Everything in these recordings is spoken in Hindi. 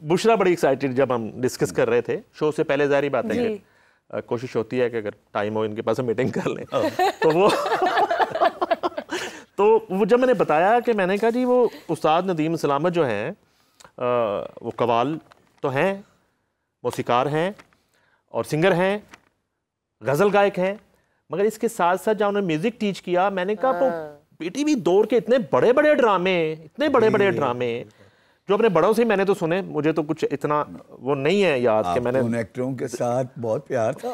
बुशरा बड़ी एक्साइटेड जब हम डिस्कस कर रहे थे शो से पहले, ज़ाहिर बात है कि कोशिश होती है कि अगर टाइम हो इनके पास मीटिंग कर लें तो वो तो वो जब मैंने बताया कि मैंने कहा जी वो उस्ताद नदीम सलामत जो हैं वो कवाल तो हैं, मौसीकार हैं और सिंगर हैं, गज़ल गायक हैं, मगर इसके साथ साथ जब उन्होंने म्यूज़िक टीच किया, मैंने कहा तो पीटीवी दौर के इतने बड़े बड़े ड्रामे जो अपने बड़ों से मैंने तो सुने, मुझे तो कुछ इतना वो नहीं है याद कि मैंने उन एक्टरों के साथ बहुत प्यार था।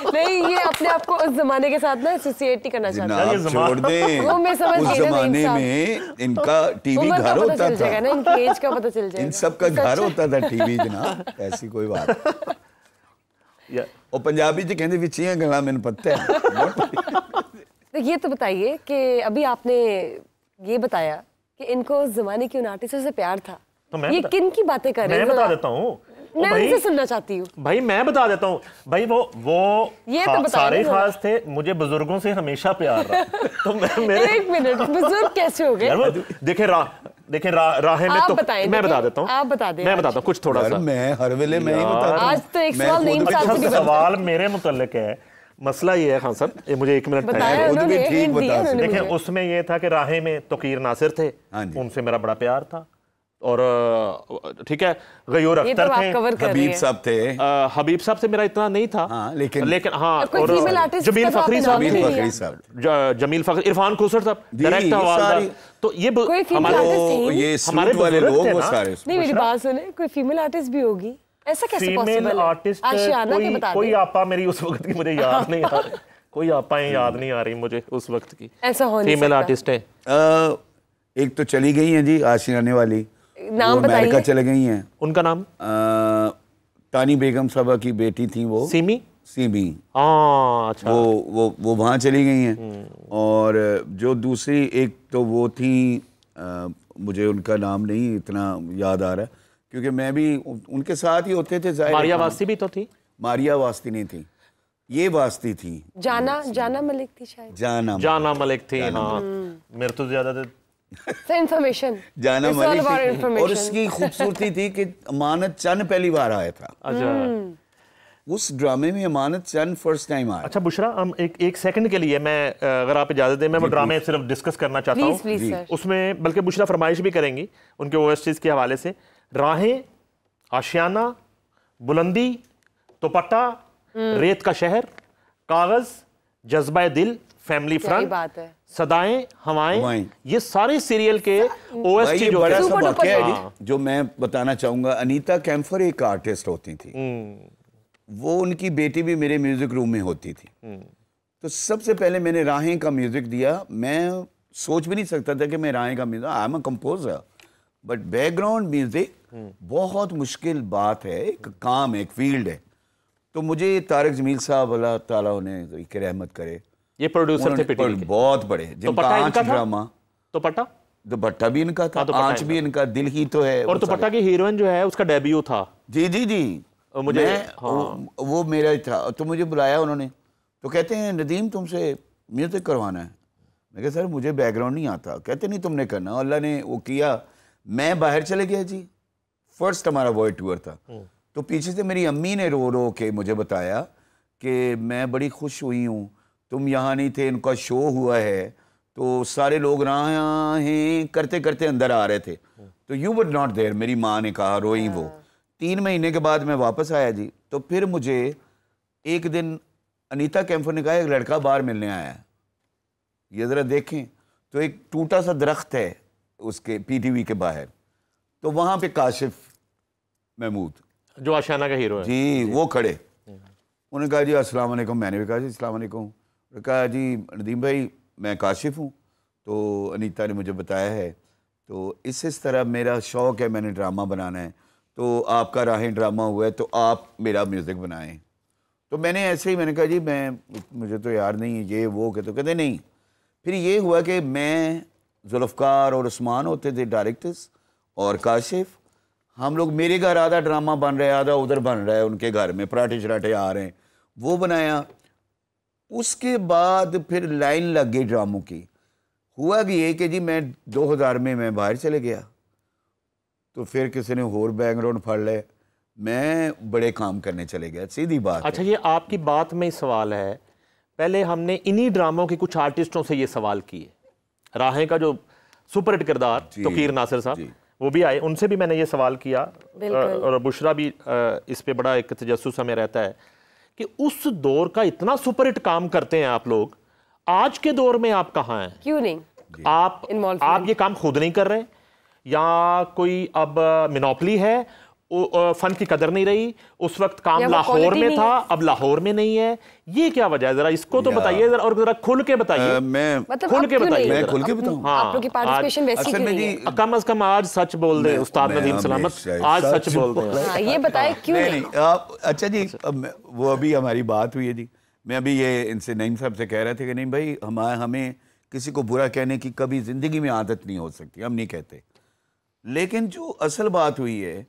नहीं, ये अपने आप को उस जमाने के साथ ना एसोसिएट नहीं करना चाहता। छोड़ दें, वो मैं समझ उस गई ना, जमाने में इनका टीवी घर होता था ना, इनकी एज का पता चल जाएगा, इन सब का घर होता था टीवी जनाब, ऐसी कोई बात। और पंजाबी जी कहते विचियां गल्लां मैनूं पता है। तो ये तो बताइए कि अभी आपने ये बताया कि इनको उस जमाने की उन आर्टिस्टों से प्यार था, तो ये किन की बातें कर रहे हैं? मैं बता देता हूँ, मैं उनसे सुनना चाहती हूँ भाई, मैं बता देता हूँ भाई, वो ये तो सारे खास थे, मुझे बुजुर्गों से हमेशा प्यार रहा। तो मेरे एक मिनट, बुजुर्ग कैसे हो गए? देखे राहें में तो मैं बता देता हूँ, आप बता दें, मैं बताता हूँ कुछ थोड़ा सा। मैं हर वेले मैं ही बताता हूँ। आज तो एक सवाल नहीं, अच्छा सवाल मेरे मुतल्लिक है, मसला ये है खान साहब, ये मुझे एक मिनट बताया। देखिए उसमें ये था कि राहें में तोकीर नासिर थे, उनसे मेरा बड़ा प्यार था, और ठीक है गयूर अख्तर थे, हबीब साहब थे, हबीब साहब से मेरा इतना नहीं था, लेकिन हाँ, और जमील फखरी साहब, जमील फखरी, इरफान खुसर साहब, डायरेक्ट हवालदार, तो ये हमारे वाले लोग वो सारे। नहीं, मेरी बात सुने, कोई फीमेल आर्टिस्ट भी होगी, ऐसा कैसे पॉसिबल है? आर्टिस्ट कोई आपा मेरी उस वक्त की मुझे याद नहीं आ रही, कोई आपाएं याद नहीं आ रही मुझे उस वक्त की, ऐसा हो नहीं सकता। फीमेल आर्टिस्ट है एक तो चली गई हैं जी आशियाने वाली, नाम बताइए, अमेरिका चले गई हैं, उनका नाम तानी बेगम साहबा की बेटी थी वो, सीमी। अच्छा, वो वहाँ चली गई हैं। और जो दूसरी एक तो वो थी, मुझे उनका नाम नहीं इतना याद आ रहा क्योंकि मैं भी उनके साथ ही होते थे। मारिया वास्ती भी तो थी। मारिया वास्ती नहीं थी, ये वास्ती थी, जाना मलिक थी शायद, जाना मलिक थी। हाँ, मेरे तो ज्यादा इन्फॉर्मेशन जाना मलिक थी। और उसकी खूबसूरती थी कि अमानत चंद पहली बार आया था। अच्छा, उस ड्रामे में अमानत चंद फर्स्ट टाइम आया। अच्छा बुशरा, हम एक सेकंड के लिए, मैं अगर आप इजाजत दें, मैं वो ड्रामे सिर्फ डिस्कस करना चाहता हूँ उसमें, बल्कि बुशरा फरमाइश भी करेंगी उनके ओएसटीज के हवाले से। राहें, आशियाना, बुलंदी, दुपट्टा, रेत का शहर, कागज, जज्बा दिल, फैमिली फ्रंट, सदाएं हवाएं, ये सारे सीरियल के ओएसटी जो है, जो मैं बताना चाहूंगा, अनीता कैम्फर एक आर्टिस्ट होती थी, वो उनकी बेटी भी मेरे म्यूजिक रूम में होती थी। तो सबसे पहले मैंने राहें का म्यूजिक दिया। मैं सोच भी नहीं सकता था कि मैं राहें का music, I am a composer, but background music बहुत मुश्किल बात है, एक काम है, एक फील्ड है। तो मुझे तारक जमील साहब अल्लाह ताला उन्हें रहमत करे, ये प्रोड्यूसर थे पीटीवी के, बहुत बड़े, जिनका आंच ड्रामा, दुपट्टा भी इनका था, आंच भी इनका, दिल ही तो है। और दुपट्टा की हीरोइन जो है उसका डेब्यू था। जी मुझे वो मेरा ही था। तो मुझे बुलाया उन्होंने, तो कहते हैं नदीम तुमसे म्यूजिक करवाना है। मैं कहा सर मुझे बैकग्राउंड नहीं आता। कहते नहीं तुमने करना। अल्लाह ने वो किया, मैं बाहर चले गया जी। फर्स्ट हमारा वर्ल्ड टूर था। तो पीछे से मेरी अम्मी ने रो रो के मुझे बताया कि मैं बड़ी खुश हुई हूँ, तुम यहाँ नहीं थे, इनका शो हुआ है, तो सारे लोग राहें करते करते अंदर आ रहे थे, तो यू वर नॉट देयर। मेरी माँ ने कहा, रोई वो। 3 महीने के बाद मैं वापस आया जी। तो फिर मुझे एक दिन अनीता कैम्फर ने कहा एक लड़का बाहर मिलने आया है, ये ज़रा देखें। तो एक टूटा सा दरख्त है उसके पीटीवी के बाहर, तो वहाँ पे काशिफ महमूद जो आशियाना का हीरो है जी, वो खड़े। उन्होंने कहा जी अस्सलाम वालेकुम। मैंने भी कहा जी अस्सलाम वालेकुम। कहा जी नदीम भाई मैं काशिफ हूँ। तो अनीता ने मुझे बताया है, तो इस तरह मेरा शौक़ है, मैंने ड्रामा बनाना है, तो आपका राहें ड्रामा हुआ है, तो आप मेरा म्यूज़िक बनाएं। तो मैंने ऐसे ही मैंने कहा जी मुझे तो यार नहीं है ये वो के। तो कहते नहीं। फिर ये हुआ कि मैं, जुल्फ़कार और उस्मान होते थे डायरेक्टर्स, और काशिफ, हम लोग, मेरे घर आधा ड्रामा बन रहा है, आधा उधर बन रहा है, उनके घर में पराठे शराठे आ रहे हैं, वो बनाया। उसके बाद फिर लाइन लग गई ड्रामों की। हुआ कि ये कि जी मैं 2000 में मैं बाहर चले गया। तो फिर किसी ने होर बैकग्राउंड फड़ ले, मैं बड़े काम करने चले गया, सीधी बात। अच्छा, ये आपकी बात में सवाल है, पहले हमने इन्हीं ड्रामों के कुछ आर्टिस्टों से ये सवाल किए, राहें का जो सुपर हिट किरदार तौकीर नासिर साहब, वो भी आए, उनसे भी मैंने ये सवाल किया, और बुशरा भी इस पे बड़ा एक तजस्सुस हमें रहता है कि उस दौर का इतना सुपर हिट काम करते हैं आप लोग, आज के दौर में आप कहाँ हैं? क्यों नहीं? आप ये काम खुद नहीं कर रहे, या कोई अब मिनोपली है, फन की कदर नहीं रही, उस वक्त काम लाहौर में था, अब लाहौर में नहीं है, ये क्या वजह है? जरा इसको तो बताइए जरा, और जरा खुल के बताइए। मैं मतलब खुल के बताइए, मैं खुल के बताऊं? हाँ, आप लोग की पार्टिसिपेशन वैसी क्यों नहीं है? कम से कम आज सच बोल दे उस्ताद नदीम सलामत, आज सच बोल दे। ये बताए क्यों नहीं? आप अच्छा जी, वो अभी हमारी बात हुई है जी, मैं अभी ये इनसे नईम साहब से कह रहे थे कि नहीं भाई, हमें किसी को बुरा कहने की कभी जिंदगी में आदत नहीं हो सकती, हम नहीं कहते, लेकिन जो असल बात हुई है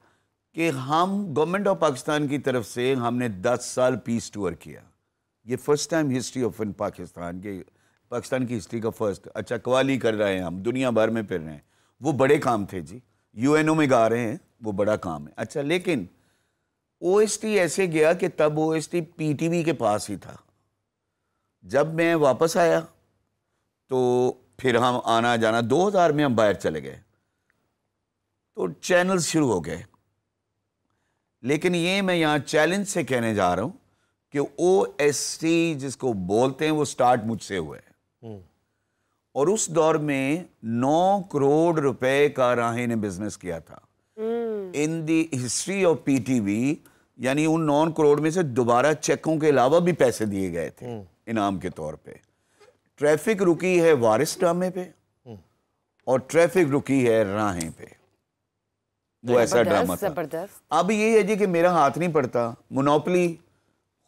कि हम गवर्नमेंट ऑफ पाकिस्तान की तरफ से हमने 10 साल पीस टूर किया, ये फर्स्ट टाइम हिस्ट्री ऑफ इन पाकिस्तान के, पाकिस्तान की हिस्ट्री का फर्स्ट। अच्छा, कवाली कर रहे हैं हम, दुनिया भर में फिर रहे हैं, वो बड़े काम थे जी, यूएनओ में गा रहे हैं, वो बड़ा काम है। अच्छा, लेकिन ओएसटी ऐसे गया कि तब ओएसटी पीटीवी के पास ही था, जब मैं वापस आया तो फिर हम आना जाना, 2000 में हम बाहर चले गए तो चैनल्स शुरू हो गए। लेकिन ये मैं यहाँ चैलेंज से कहने जा रहा हूँ कि ओएसटी जिसको बोलते हैं वो स्टार्ट मुझसे हुआ है, और उस दौर में 9 करोड़ रुपए का राहे ने बिजनेस किया था in the history of PTV, यानी उन 9 करोड़ में से दोबारा चेकों के अलावा भी पैसे दिए गए थे इनाम के तौर पे। ट्रैफिक रुकी है वारिस ड्रामे पे, और ट्रैफिक रुकी है राहें पे, वो ऐसा ड्रामा था। अब ये है जी कि मेरा हाथ नहीं पड़ता, मोनोपोली,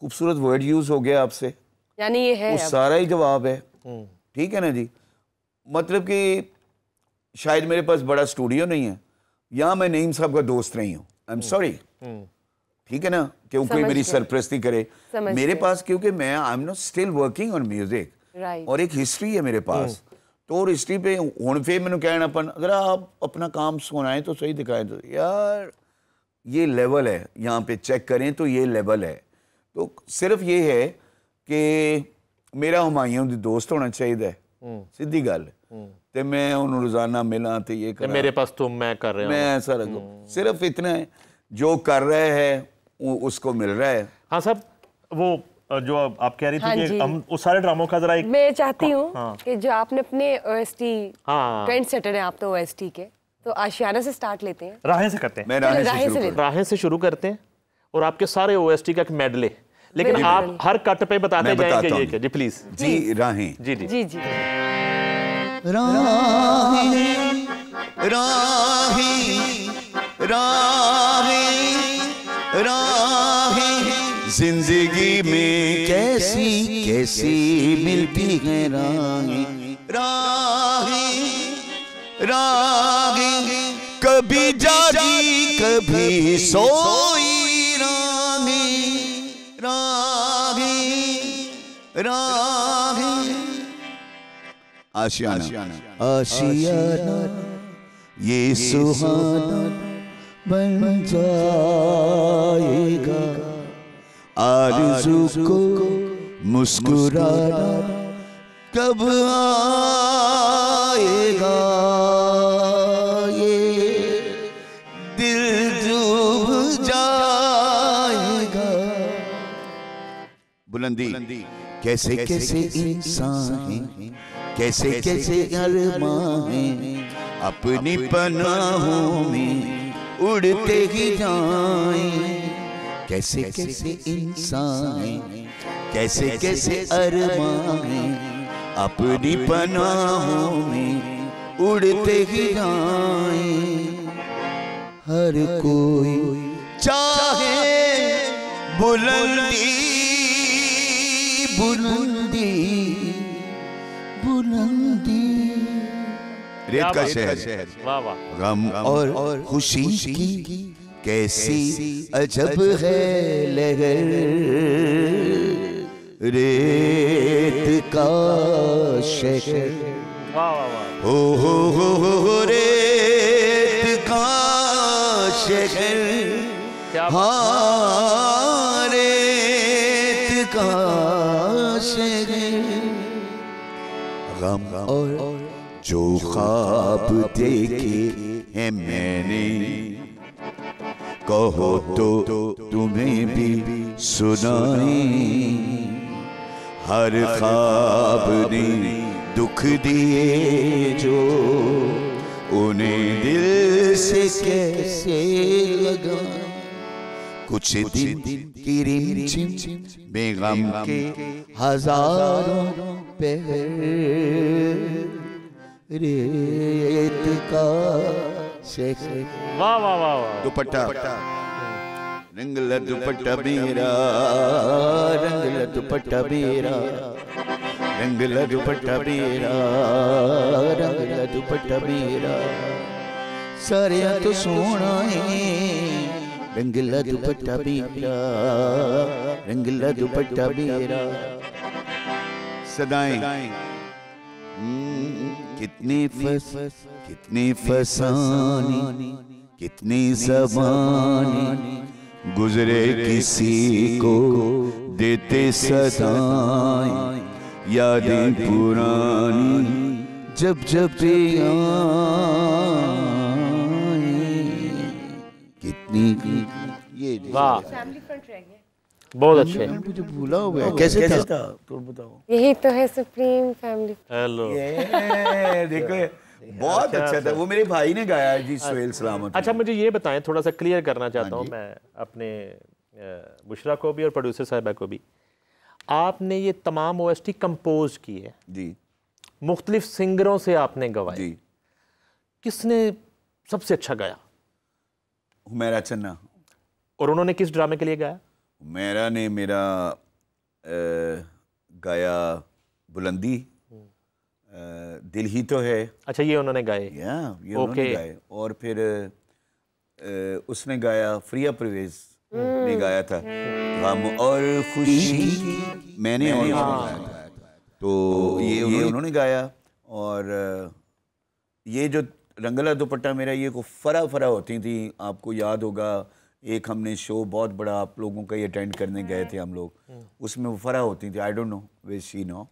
खूबसूरत वर्ड यूज हो गया आपसे, यानी ये है, वो सारा ही जवाब है, ठीक है ना जी। मतलब कि शायद मेरे पास बड़ा स्टूडियो नहीं है, यहाँ मैं नईम साहब का दोस्त नहीं हूँ, आई एम सॉरी, ठीक है ना, कि कोई मेरी सरपरस्ती करे मेरे पास, क्योंकि मैं I am not still working on music, और एक हिस्ट्री है मेरे पास, तो और हिस्ट्री पे हुण फिर मैंने कहना अपन, अगर आप अपना काम सुनाएं तो सही दिखाएं, तो यार ये लेवल है, यहाँ पे चेक करें तो ये लेवल है। तो सिर्फ ये है कि मेरा हुमायूं दी दोस्त होना चाहिए, सीधी गल, ते मैं उन्होंने रोजाना मिला तो ये कर, मेरे पास तो मैं कर रहा हूं, मैं ऐसा रखूं, सिर्फ इतना है, जो कर रहे हैं उसको मिल रहा है। हाँ साहब, वो जो आप कह रही थी कि हम उस सारे ड्रामों का जरा एक, मैं चाहती हूँ कि जो आपने अपने ओएसटी ट्रेंड सेटर हैं आप तो ओएसटी के, तो आशियाना से स्टार्ट लेते हैं, राहें से करते हैं, मैं राहें से शुरू करते हैं, और आपके सारे ओएसटी का एक मेडले, लेकिन आप हर कट पे बताते जाएंगे ये क्या जी, प्लीज जी। राहें, जी जी जी, जी। राहें राहें राहें राहें जिंदगी में कैसी कैसी मिलती हैं राहें राहें राहें, कभी जागी कभी सोई राहें राहें राहें। आशियाना आशियाना ये सुहाना बन जाएगा, आरज़ू को मुस्कुराना कब आएगा, ये दिल डूब जाएगा। बुलंदी कैसे कैसे इंसान हैं, कैसे कैसे अरमान हैं, अपनी पनाहों में उड़ते ही जाएं। कैसे कैसे इंसान हैं, कैसे कैसे अरमान हैं, अपनी पनाहों में उड़ते ही जाएं। हर कोई चाहे बुलंदी बुलंदी बुलंदी। रेत का शहर, वाह वाह, गम और खुशी की कैसी अजब है लहर, रेत का शहर, वाह वाह वाह, हो रेत का शहर हाँ रेत का शहर गम और जो ख्वाब देखे हैं मैंने कहो तो तुम्हें भी सुनाए हर ख्वाब ने दुख दिए जो उन्हें दिल से कैसे लगा कुछ दिन की रिमझिम बेगम के हजारों पहर रेत का शहर वाह वाह वाह वाह दुपट्टा रंगला दुपट्टा मेरा रंगला दुपट्टा मेरा रंगला दुपट्टा मेरा रंगला दुपट्टा मेरा सारे तो सोना है रंगला दुपट्टा मेरा रंगला दुपट्टा मेरा सदाएं कितनी फसानी कितनी ज़बानी गुजरे किसी को देते सदाएं यादें पुरानी जब जब कितनी ये वाह फैमिली फ्रंट रह गया। बहुत अच्छे मुझे भूला हो गया कैसे था तुम बताओ यही तो है सुप्रीम फैमिली। हेलो देखो बहुत अच्छा था वो मेरे भाई ने गाया है जी सोहेल सलामत अच्छा मुझे ये बताएं थोड़ा सा क्लियर करना चाहता हूँ मैं अपने बुशरा को भी और प्रोड्यूसर साहिबा को भी आपने ये तमाम OST कंपोज की है जी मुख्तलिफ सिंगरों से आपने गवाए जी किसने सबसे अच्छा गाया हुमैरा चन्ना और उन्होंने किस ड्रामे के लिए गाया हुमैरा ने मेरा गाया बुलंदी दिल ही तो है अच्छा ये उन्होंने गाए ये उन्होंने गाए और फिर उसने गाया फ्रिया परवेज ने गाया था गम और खुशी मैंने और गाया था तो ये उन्होंने गाया और ये जो रंगला दुपट्टा मेरा ये को फरा होती थी आपको याद होगा एक हमने शो बहुत बड़ा आप लोगों का ये अटेंड करने गए थे हम लोग उसमें वो फरा होती थी I don't know way she know